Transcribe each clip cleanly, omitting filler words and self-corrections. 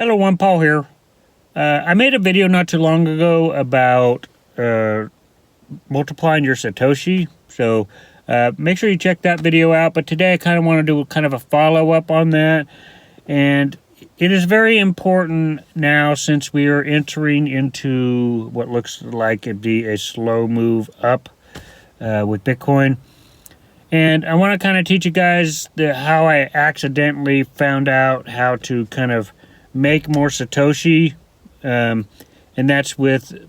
Hello, I'm Paul here. I made a video not too long ago about multiplying your Satoshi, so make sure you check that video out. But today I kind of want to do kind of a follow-up on that, and it is very important now since we are entering into what looks like it'd be a slow move up with Bitcoin. And I want to kind of teach you guys how I accidentally found out how to kind of make more Satoshi, and that's with,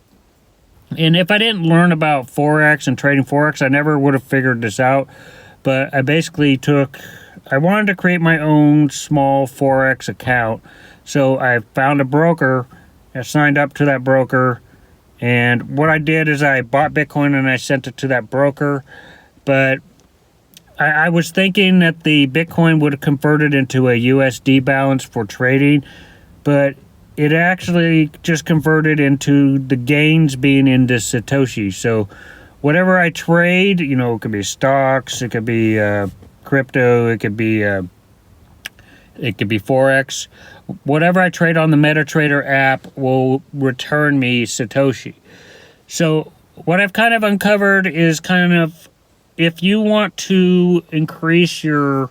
and if I didn't learn about Forex and trading Forex, I never would have figured this out. But I basically I wanted to create my own small Forex account, so I found a broker, I signed up to that broker, and what I did is I bought Bitcoin and I sent it to that broker. But I was thinking that the Bitcoin would have converted into a USD balance for trading, but it actually just converted into the gains being into Satoshi. So whatever I trade, it could be stocks, it could be crypto, it could be Forex. Whatever I trade on the MetaTrader app will return me Satoshi. So what I've kind of uncovered is if you want to increase your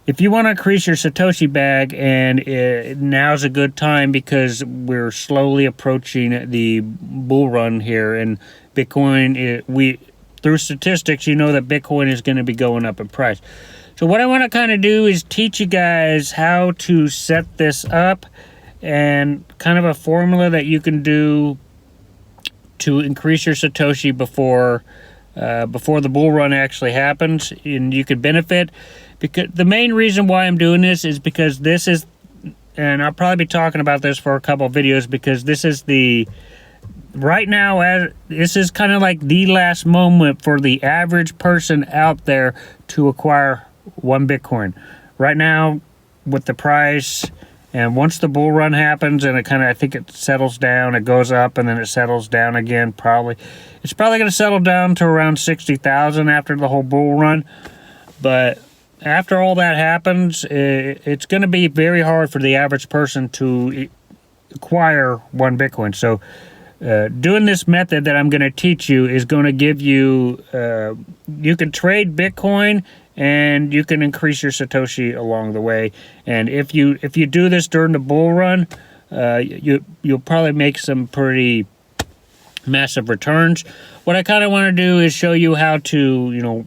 Satoshi bag, and now's a good time because we're slowly approaching the bull run here, and Bitcoin, through statistics, that Bitcoin is going to be going up in price. So what I want to kind of do is teach you guys how to set this up and kind of a formula that you can do to increase your Satoshi before the bull run actually happens, and you could benefit. Because the main reason why I'm doing this is because this is, and I'll probably be talking about this for a couple of videos, because this is right now, this is kind of like the last moment for the average person out there to acquire one Bitcoin. Right now, with the price, and once the bull run happens, and I think it settles down, it goes up, and then it settles down again, it's probably going to settle down to around 60,000 after the whole bull run. But after all that happens, it's going to be very hard for the average person to acquire one Bitcoin. So doing this method that I'm going to teach you is going to give you, you can trade Bitcoin and you can increase your Satoshi along the way. And if you do this during the bull run, you'll probably make some pretty massive returns. What I kind of want to do is show you how to,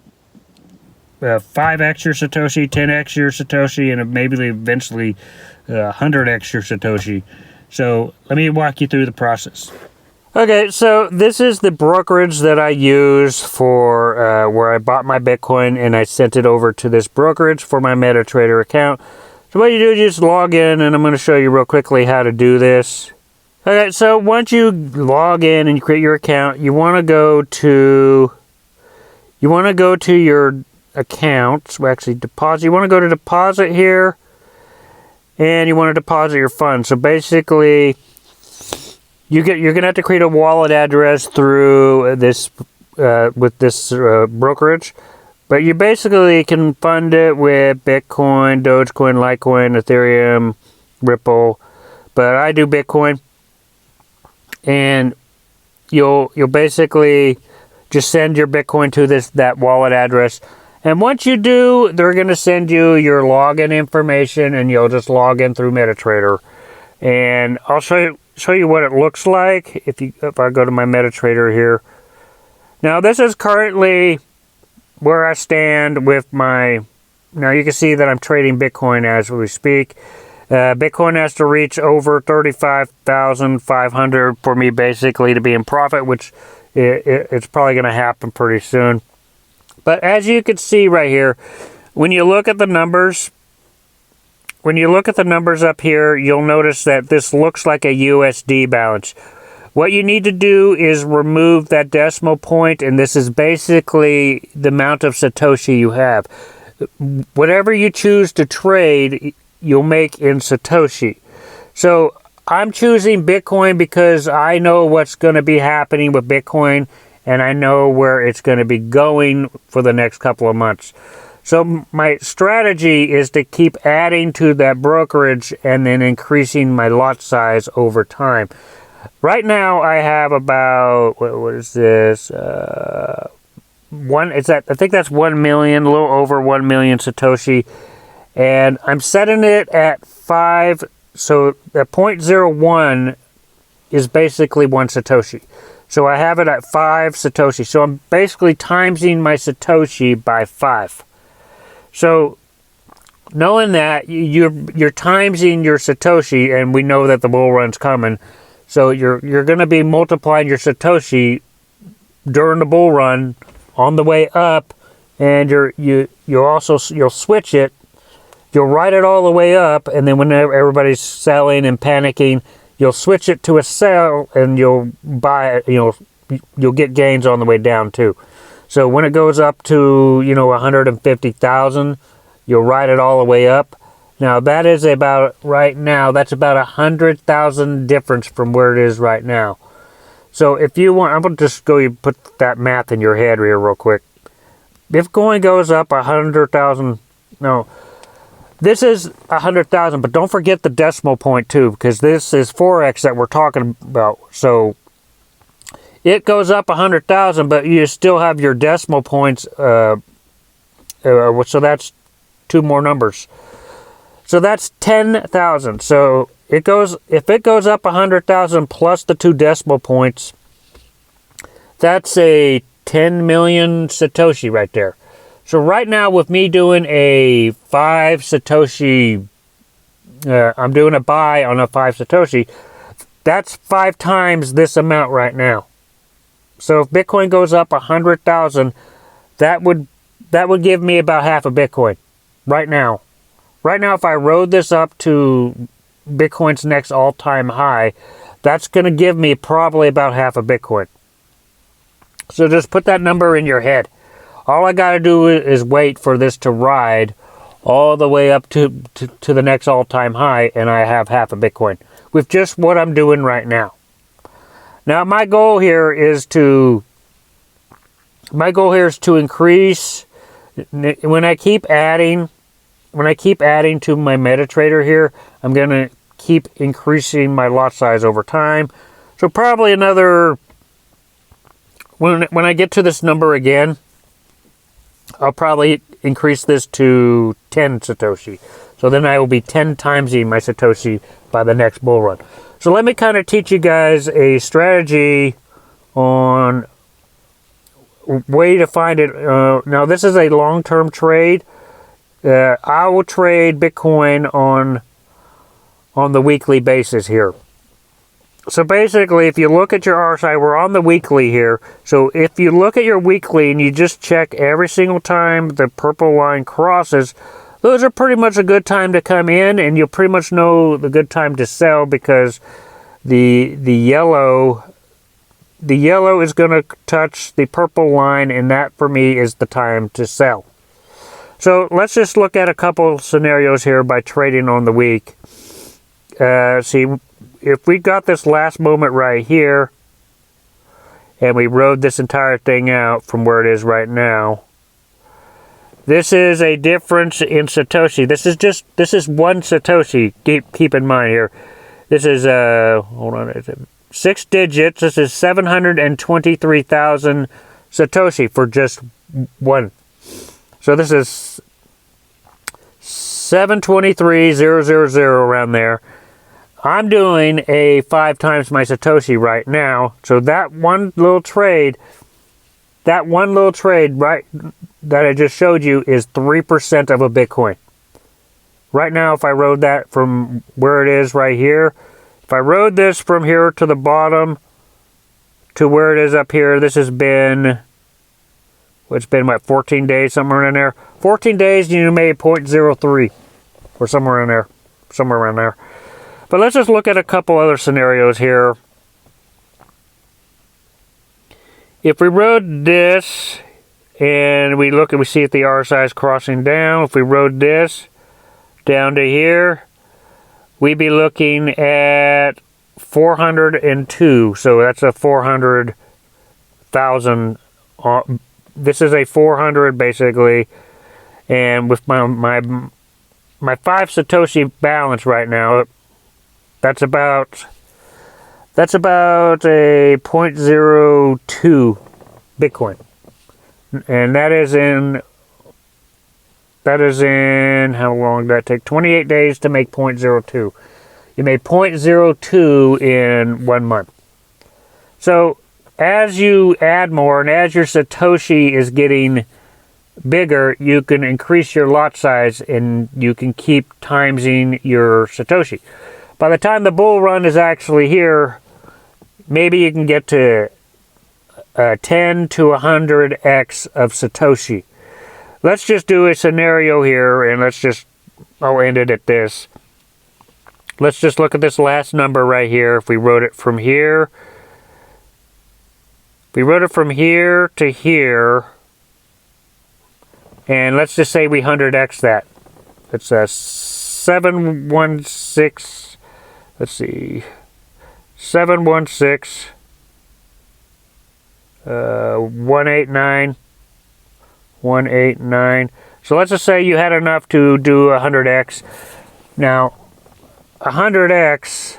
5x your Satoshi, 10x your Satoshi, and maybe eventually 100x your Satoshi. So let me walk you through the process. Okay, so this is the brokerage that I use for where I bought my Bitcoin, and I sent it over to this brokerage for my MetaTrader account. So what you do is you just log in, and I'm going to show you real quickly how to do this. Okay, so once you log in and you create your account, you want to go to your accounts. Well, actually, deposit. You want to go to deposit here, and you want to deposit your funds. So basically, you're gonna have to create a wallet address through this with this brokerage, but you basically can fund it with Bitcoin, Dogecoin, Litecoin, Ethereum, Ripple. But I do Bitcoin, and you'll basically just send your Bitcoin to that wallet address. And once you do, they're going to send you your login information, and you'll just log in through MetaTrader. And I'll show you what it looks like if I go to my MetaTrader here. Now this is currently where I stand with my. Now you can see that I'm trading Bitcoin as we speak. Bitcoin has to reach over 35,500 for me basically to be in profit, which it's probably going to happen pretty soon. But as you can see right here, when you look at the numbers up here, you'll notice that this looks like a USD balance. What you need to do is remove that decimal point, and this is basically the amount of Satoshi you have. Whatever you choose to trade, you'll make in Satoshi. So I'm choosing Bitcoin because I know what's going to be happening with Bitcoin, and I know where it's going to be going for the next couple of months. So my strategy is to keep adding to that brokerage and then increasing my lot size over time. Right now I have about, what is this? I think that's 1 million, a little over 1 million Satoshi. And I'm setting it at 5, so at 0.01 is basically 1 Satoshi. So I have it at 5 Satoshi. So I'm basically timesing my Satoshi by 5. So knowing that, you're timesing your Satoshi, and we know that the bull run's coming. So you're going to be multiplying your Satoshi during the bull run on the way up, and you'll switch it. You'll ride it all the way up, and then whenever everybody's selling and panicking, you'll switch it to a sell, and you'll buy. You'll get gains on the way down too. So when it goes up to 150,000, you'll ride it all the way up. Now that is about right now. That's about 100,000 difference from where it is right now. So if you want, I'm gonna just go put that math in your head here real quick. If coin goes up 100,000, no, this is 100,000, but don't forget the decimal point too, because this is Forex that we're talking about. So it goes up 100,000, but you still have your decimal points. So that's 2 more numbers. So that's 10,000. So if it goes up 100,000 plus the 2 decimal points, that's a 10 million Satoshi right there. So right now, with me doing a 5 Satoshi, I'm doing a buy on a 5 Satoshi. That's 5 times this amount right now. So if Bitcoin goes up 100,000, that would give me about half a Bitcoin right now. Right now, if I rode this up to Bitcoin's next all-time high, that's going to give me probably about half a Bitcoin. So just put that number in your head. All I got to do is wait for this to ride all the way up to the next all-time high, and I have half a Bitcoin with just what I'm doing right now. Now, my goal here is to increase. When I keep adding to my MetaTrader here, I'm going to keep increasing my lot size over time. So probably another, when I get to this number again, I'll probably increase this to 10 Satoshi. So then I will be 10 timesing my Satoshi by the next bull run. So let me kind of teach you guys a strategy on way to find it. Now this is a long-term trade. I will trade Bitcoin on the weekly basis here. So basically, if you look at your RSI, we're on the weekly here. So if you look at your weekly and you just check every single time the purple line crosses, those are pretty much a good time to come in, and you'll pretty much know the good time to sell, because the yellow is going to touch the purple line, and that for me is the time to sell. So let's just look at a couple scenarios here by trading on the week. See, if we got this last moment right here, and we rode this entire thing out from where it is right now, this is a difference in Satoshi. This is 1 Satoshi. Keep in mind here. This is hold on, 6 digits. This is 723,000 Satoshi for just 1. So this is 723,000 around there. I'm doing a 5 times my Satoshi right now. So that one little trade right that I just showed you is 3% of a Bitcoin. Right now, if I rode that from where it is right here, if I rode this from here to the bottom to where it is up here, this has been, it's been what, 14 days, somewhere in there. 14 days, you made 0.03 or somewhere in there, somewhere around there. But let's just look at a couple other scenarios here. If we rode this and we look and we see if the RSI is crossing down, if we rode this down to here, we'd be looking at 402. So that's a 400,000. This is a 400 basically. And with my 5 Satoshi balance right now, that's about a 0.02 Bitcoin. And that is in how long did that take? 28 days to make 0.02. You made 0.02 in 1 month. So as you add more and as your Satoshi is getting bigger, you can increase your lot size and you can keep timesing your Satoshi. By the time the bull run is actually here, maybe you can get to 10 to 100x of Satoshi. Let's just do a scenario here, and I'll end it at this. Let's just look at this last number right here. If we wrote it from here, to here, and let's just say we 100x that. It's a 716, let's see, 716, 189. So let's just say you had enough to do 100x. Now, 100x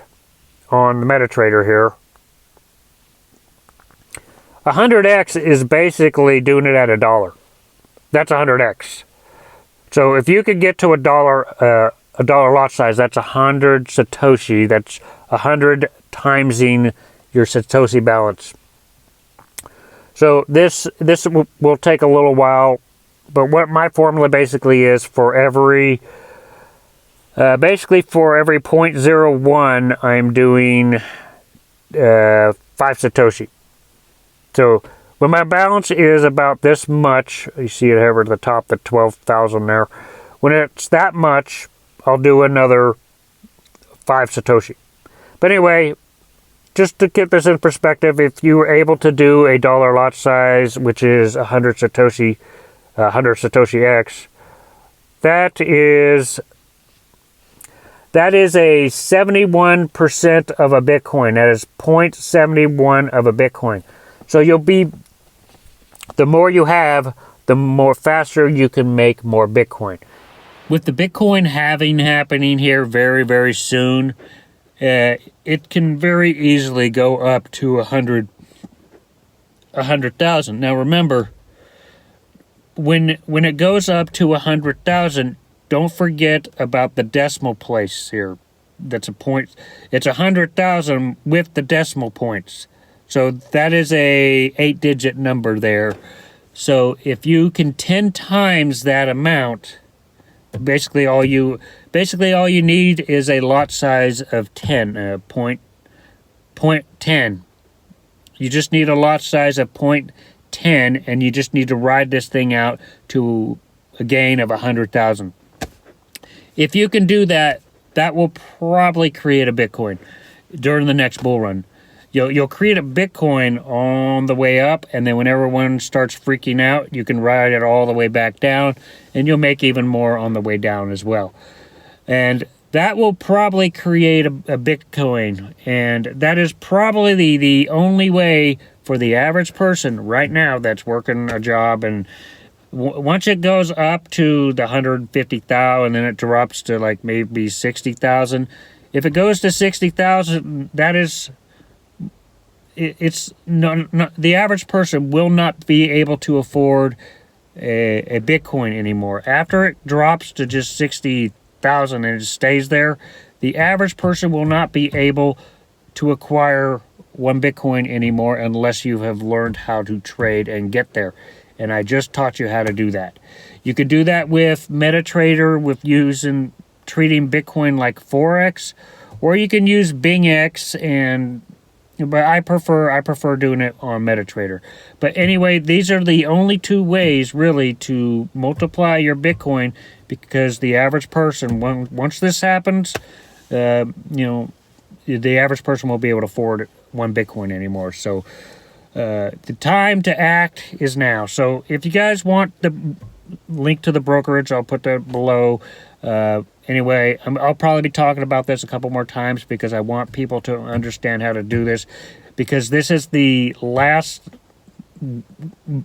on the MetaTrader here. 100x is basically doing it at $1. That's 100x. So if you could get to $1 lot size, that's 100 Satoshi. That's 100 timesing your Satoshi balance. So this will take a little while, but what my formula basically is for every 0.01, I'm doing 5 Satoshi. So when my balance is about this much, you see it over at the top, the 12,000 there. When it's that much, I'll do another 5 Satoshi. But anyway, just to get this in perspective, if you were able to do a dollar lot size, which is 100 Satoshi X, that is a 71% of a Bitcoin. That is 0.71 of a Bitcoin. So the more you have, the more faster you can make more Bitcoin. With the Bitcoin halving happening here very, very soon, it can very easily go up to 100,000. Now remember, when it goes up to 100,000, don't forget about the decimal place here. That's a point. It's 100,000 with the decimal points. So that is a 8-digit number there. So if you can 10 times that amount, basically all you need is a lot size of 10, point 10. You just need a lot size of 0.10, and you just need to ride this thing out to a gain of 100,000. If you can do that, that will probably create a Bitcoin during the next bull run. You'll create a Bitcoin on the way up, and then when everyone starts freaking out, you can ride it all the way back down, and you'll make even more on the way down as well. And that will probably create a Bitcoin, and that is probably the only way for the average person right now that's working a job. And once it goes up to the 150,000, and then it drops to like maybe 60,000. If it goes to 60,000, that is... It's not, the average person will not be able to afford a Bitcoin anymore. After it drops to just 60,000 and it stays there, the average person will not be able to acquire 1 Bitcoin anymore unless you have learned how to trade and get there. And I just taught you how to do that. You could do that with MetaTrader, with treating Bitcoin like Forex, or you can use BingX, but I prefer doing it on MetaTrader. But anyway, these are the only 2 ways really to multiply your Bitcoin, because the average person, once this happens, the average person won't be able to afford 1 Bitcoin anymore. So the time to act is now. So if you guys want the link to the brokerage, I'll put that below. Anyway, I'll probably be talking about this a couple more times because I want people to understand how to do this, because this is the last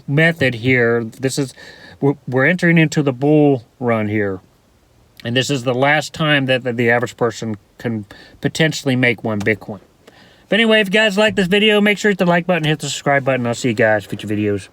method here. we're entering into the bull run here. And this is the last time that the average person can potentially make 1 Bitcoin. But anyway, if you guys like this video, make sure to hit the like button, hit the subscribe button. I'll see you guys in future videos.